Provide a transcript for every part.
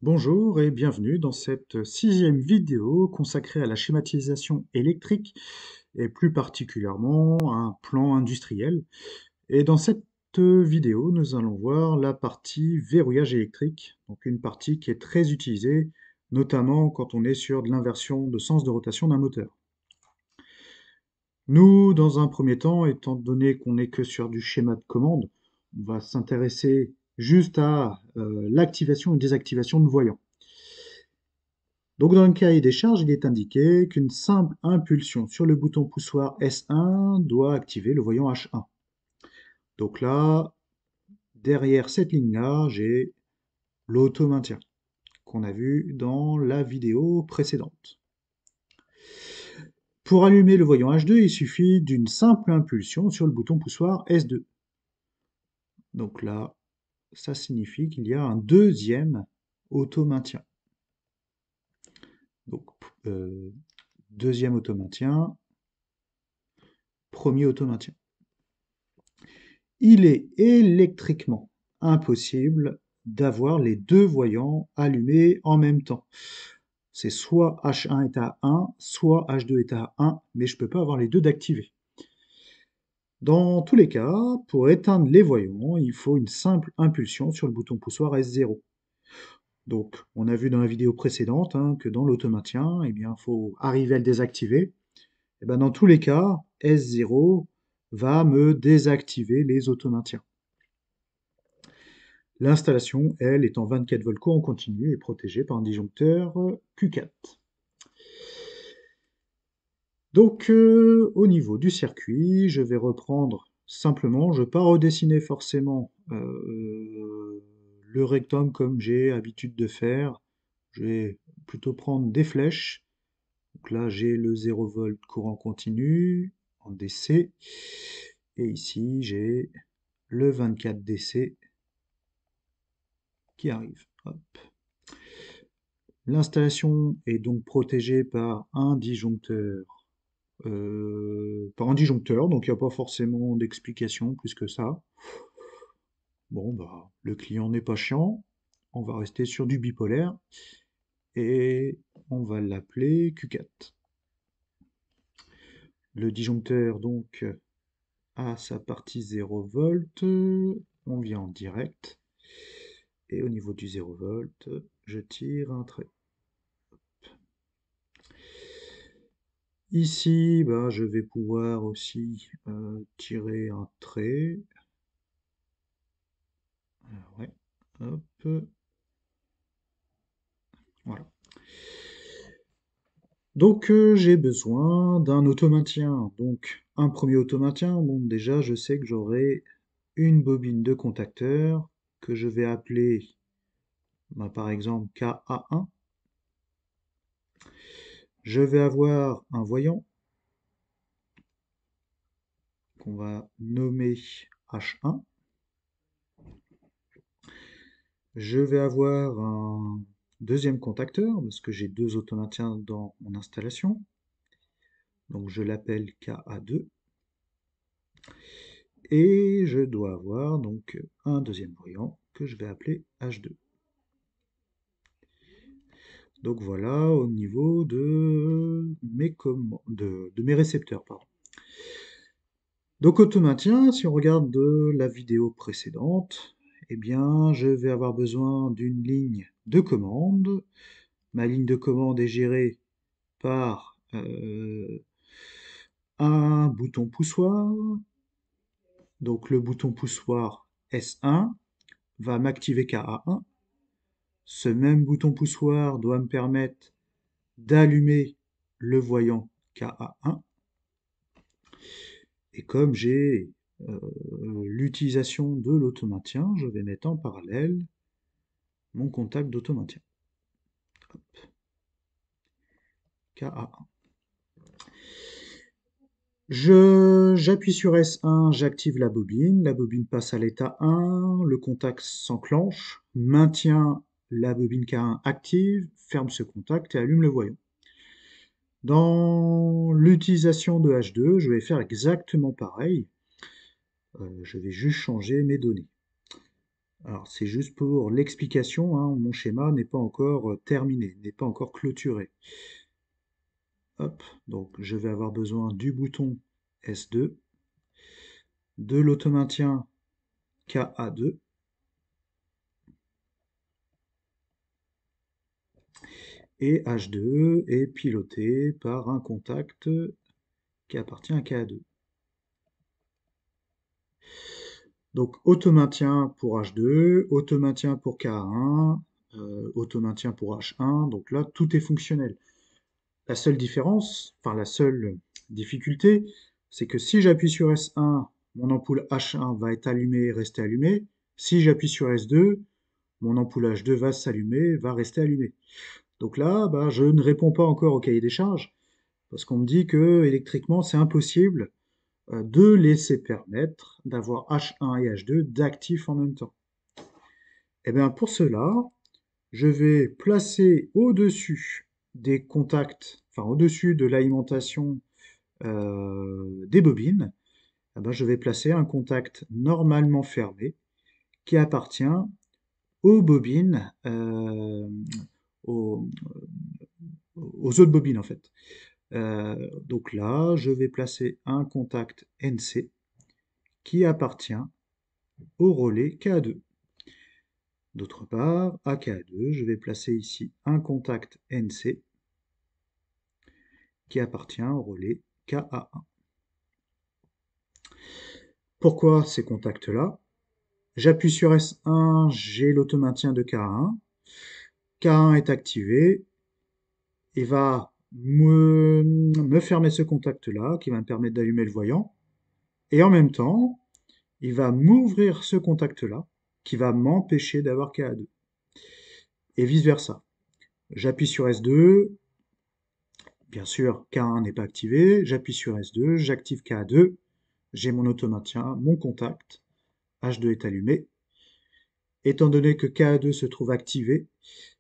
Bonjour et bienvenue dans cette sixième vidéo consacrée à la schématisation électrique et plus particulièrement à un plan industriel. Et dans cette vidéo, nous allons voir la partie verrouillage électrique, donc une partie qui est très utilisée, notamment quand on est sur de l'inversion de sens de rotation d'un moteur. Nous, dans un premier temps, étant donné qu'on n'est que sur du schéma de commande, on va s'intéresser juste à l'activation et désactivation de voyants. Donc dans le cahier des charges, il est indiqué qu'une simple impulsion sur le bouton poussoir S1 doit activer le voyant H1. Donc là, derrière cette ligne-là, j'ai l'auto-maintien qu'on a vu dans la vidéo précédente. Pour allumer le voyant H2, il suffit d'une simple impulsion sur le bouton poussoir S2. Donc là, ça signifie qu'il y a un deuxième auto-maintien. Donc, deuxième auto-maintien, premier auto-maintien. Il est électriquement impossible d'avoir les deux voyants allumés en même temps. C'est soit H1 est à 1, soit H2 est à 1, mais je ne peux pas avoir les deux d'activés. Dans tous les cas, pour éteindre les voyants, il faut une simple impulsion sur le bouton poussoir S0. Donc, on a vu dans la vidéo précédente que dans l'automaintien, il faut arriver à le désactiver. Et dans tous les cas, S0 va me désactiver les automaintiens. L'installation, elle, est en 24 volts courant continu et protégée par un disjoncteur Q4. Donc, au niveau du circuit, je vais reprendre simplement, je ne vais pas redessiner forcément le rectangle comme j'ai l'habitude de faire. Je vais plutôt prendre des flèches. Donc là, j'ai le 0 volt courant continu en DC. Et ici, j'ai le 24 DC qui arrive. Hop. L'installation est donc protégée par un disjoncteur, donc il n'y a pas forcément d'explication plus que ça. Bon, bah, le client n'est pas chiant, on va rester sur du bipolaire, et on va l'appeler Q4. Le disjoncteur, donc, a sa partie 0 volt, on vient en direct, et au niveau du 0 volt, je tire un trait. Ici, bah, je vais pouvoir aussi tirer un trait. Ouais, hop, voilà. Donc j'ai besoin d'un automaintien. Donc un premier automaintien, bon déjà je sais que j'aurai une bobine de contacteur que je vais appeler bah, par exemple KA1. Je vais avoir un voyant qu'on va nommer H1. Je vais avoir un deuxième contacteur, parce que j'ai deux automaintiens dans mon installation. Donc je l'appelle KA2. Et je dois avoir donc un deuxième voyant que je vais appeler H2. Donc voilà au niveau de mes récepteurs. Pardon. Donc automaintien, si on regarde de la vidéo précédente, eh bien je vais avoir besoin d'une ligne de commande. Ma ligne de commande est gérée par un bouton poussoir. Donc le bouton poussoir S1 va m'activer KA1. Ce même bouton poussoir doit me permettre d'allumer le voyant KA1. Et comme j'ai l'utilisation de l'automaintien, je vais mettre en parallèle mon contact d'automaintien. KA1. J'appuie sur S1, j'active la bobine passe à l'état 1, le contact s'enclenche, maintient la bobine K1 active, ferme ce contact et allume le voyant. Dans l'utilisation de H2, je vais faire exactement pareil. Je vais juste changer mes données. Alors, c'est juste pour l'explication, hein, mon schéma n'est pas encore terminé, n'est pas encore clôturé. Hop, donc je vais avoir besoin du bouton S2, de l'automaintien KA2, et H2 est piloté par un contact qui appartient à KA2. Donc automaintien pour H2, automaintien pour KA1, automaintien pour H1, donc là tout est fonctionnel. La seule différence, enfin la seule difficulté, c'est que si j'appuie sur S1, mon ampoule H1 va être allumée et rester allumée. Si j'appuie sur S2, mon ampoule H2 va s'allumer, va rester allumée. Donc là, bah, je ne réponds pas encore au cahier des charges, parce qu'on me dit que électriquement, c'est impossible de laisser permettre d'avoir H1 et H2 d'actifs en même temps. Et bien pour cela, je vais placer au-dessus des contacts, enfin au-dessus de l'alimentation des bobines, eh ben, je vais placer un contact normalement fermé qui appartient aux bobines, aux, aux autres bobines en fait. Donc là, je vais placer un contact NC qui appartient au relais KA2. D'autre part, à KA2, je vais placer ici un contact NC qui appartient au relais KA1. Pourquoi ces contacts-là? J'appuie sur S1, j'ai l'automaintien de KA1. KA1 est activé, il va me fermer ce contact-là, qui va me permettre d'allumer le voyant. Et en même temps, il va m'ouvrir ce contact-là, qui va m'empêcher d'avoir KA2. Et vice-versa. J'appuie sur S2, bien sûr, KA1 n'est pas activé, j'appuie sur S2, j'active KA2, j'ai mon automaintien, mon contact, H2 est allumé. Étant donné que KA2 se trouve activé,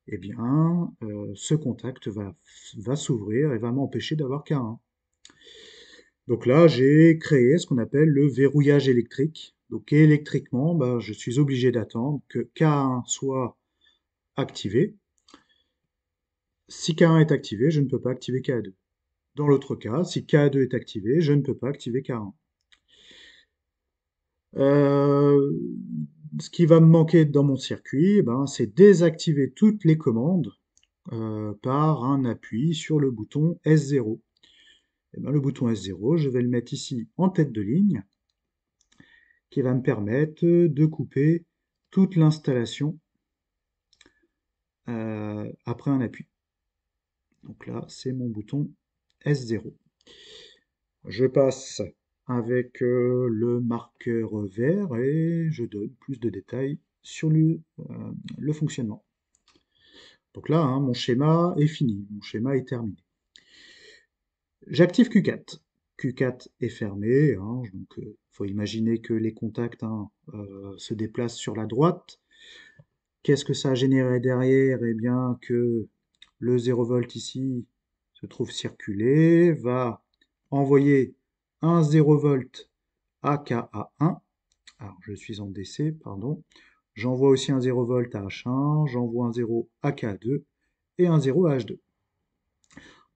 eh bien, ce contact va s'ouvrir et va m'empêcher d'avoir KA1. Donc là, j'ai créé ce qu'on appelle le verrouillage électrique. Donc électriquement, bah, je suis obligé d'attendre que KA1 soit activé. Si KA1 est activé, je ne peux pas activer KA2. Dans l'autre cas, si KA2 est activé, je ne peux pas activer KA1. Ce qui va me manquer dans mon circuit, eh ben, c'est désactiver toutes les commandes par un appui sur le bouton S0. Eh ben, le bouton S0, je vais le mettre ici en tête de ligne, qui va me permettre de couper toute l'installation après un appui. Donc là, c'est mon bouton S0. Je passe avec le marqueur vert et je donne plus de détails sur le fonctionnement. Donc là, hein, mon schéma est fini, mon schéma est terminé. J'active Q4. Q4 est fermé, hein, donc faut imaginer que les contacts se déplacent sur la droite. Qu'est-ce que ça a généré derrière? Eh bien que le 0 volt ici se trouve circuler, va envoyer un 0 volt à KA1. Alors je suis en DC, pardon. J'envoie aussi un 0 volt à H1, j'envoie un 0 à KA2 et un 0 à H2.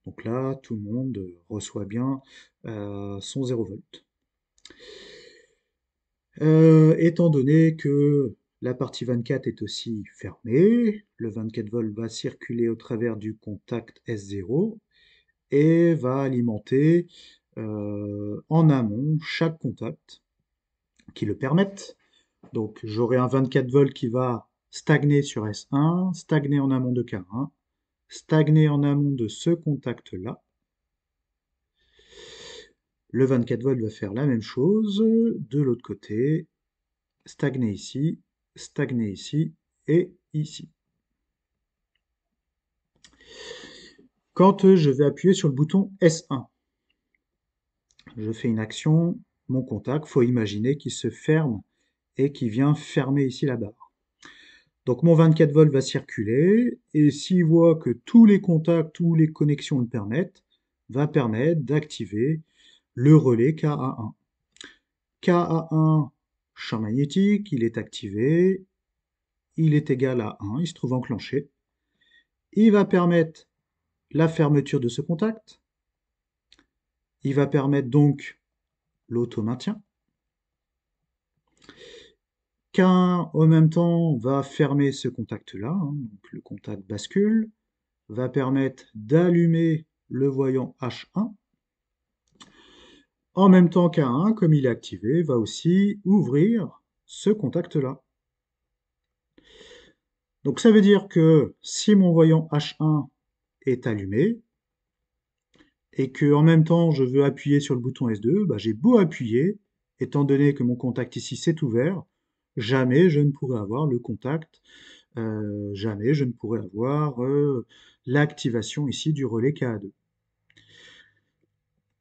Donc là, tout le monde reçoit bien son 0 volt. Étant donné que la partie 24 est aussi fermée, le 24 volts va circuler au travers du contact S0 et va alimenter en amont chaque contact qui le permette. Donc j'aurai un 24 volts qui va stagner sur S1, stagner en amont de K1, stagner en amont de ce contact-là. Le 24 volts va faire la même chose de l'autre côté, stagner ici et ici. Quand je vais appuyer sur le bouton S1, je fais une action, mon contact, faut imaginer qu'il se ferme et qu'il vient fermer ici la barre. Donc mon 24 volts va circuler et s'il voit que tous les contacts, toutes les connexions le permettent, va permettre d'activer le relais KA1. KA1, champ magnétique, il est activé, il est égal à 1, il se trouve enclenché. Il va permettre la fermeture de ce contact. Il va permettre donc l'auto-maintien. K1, en même temps, va fermer ce contact-là, hein, donc le contact bascule, va permettre d'allumer le voyant H1. En même temps K1, comme il est activé, va aussi ouvrir ce contact-là. Donc ça veut dire que si mon voyant H1 est allumé, et que en même temps je veux appuyer sur le bouton S2, bah, j'ai beau appuyer, étant donné que mon contact ici s'est ouvert, jamais je ne pourrai avoir le contact, jamais je ne pourrai avoir l'activation ici du relais KA2.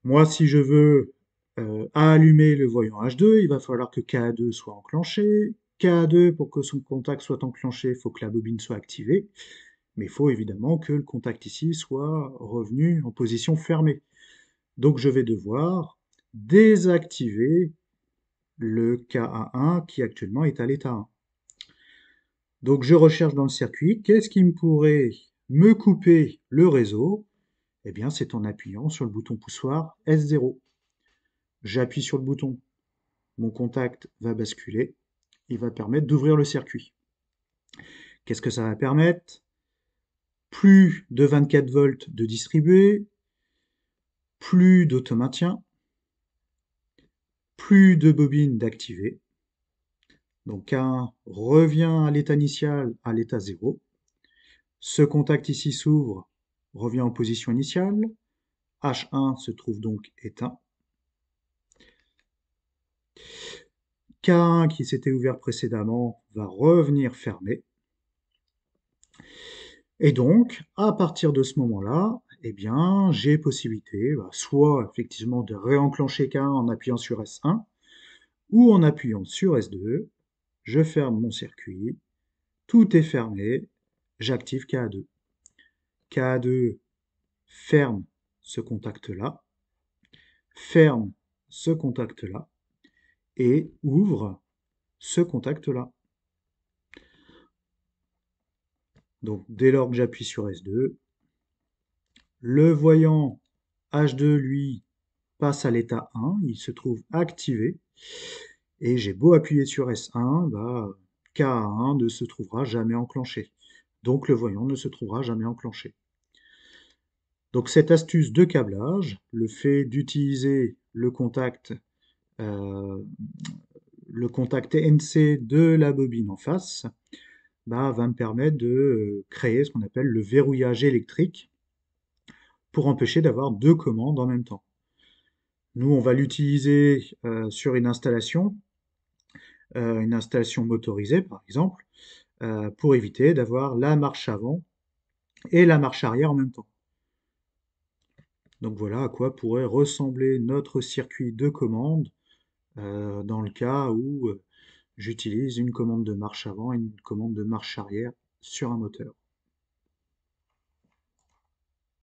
Moi, si je veux allumer le voyant H2, il va falloir que KA2 soit enclenché. KA2, pour que son contact soit enclenché, il faut que la bobine soit activée. Mais il faut évidemment que le contact ici soit revenu en position fermée. Donc je vais devoir désactiver le KA1 qui actuellement est à l'état 1. Donc je recherche dans le circuit, qu'est-ce qui me pourrait me couper le réseau? Eh bien c'est en appuyant sur le bouton poussoir S0. J'appuie sur le bouton, mon contact va basculer, il va permettre d'ouvrir le circuit. Qu'est-ce que ça va permettre? Plus de 24 volts de distribué, plus d'automaintien, plus de bobines d'activer. Donc K1 revient à l'état initial, à l'état 0. Ce contact ici s'ouvre, revient en position initiale. H1 se trouve donc éteint. K1 qui s'était ouvert précédemment va revenir fermé. Et donc, à partir de ce moment-là, eh bien, j'ai possibilité, soit effectivement de réenclencher K1 en appuyant sur S1, ou en appuyant sur S2, je ferme mon circuit, tout est fermé, j'active KA2. KA2 ferme ce contact-là, ferme ce contact-là, et ouvre ce contact-là. Donc, dès lors que j'appuie sur S2, le voyant H2, lui, passe à l'état 1, il se trouve activé, et j'ai beau appuyer sur S1, KA1 ne se trouvera jamais enclenché. Donc le voyant ne se trouvera jamais enclenché. Donc cette astuce de câblage, le fait d'utiliser le contact NC de la bobine en face, va me permettre de créer ce qu'on appelle le verrouillage électrique pour empêcher d'avoir deux commandes en même temps. Nous, on va l'utiliser sur une installation motorisée par exemple, pour éviter d'avoir la marche avant et la marche arrière en même temps. Donc voilà à quoi pourrait ressembler notre circuit de commande dans le cas où j'utilise une commande de marche avant et une commande de marche arrière sur un moteur.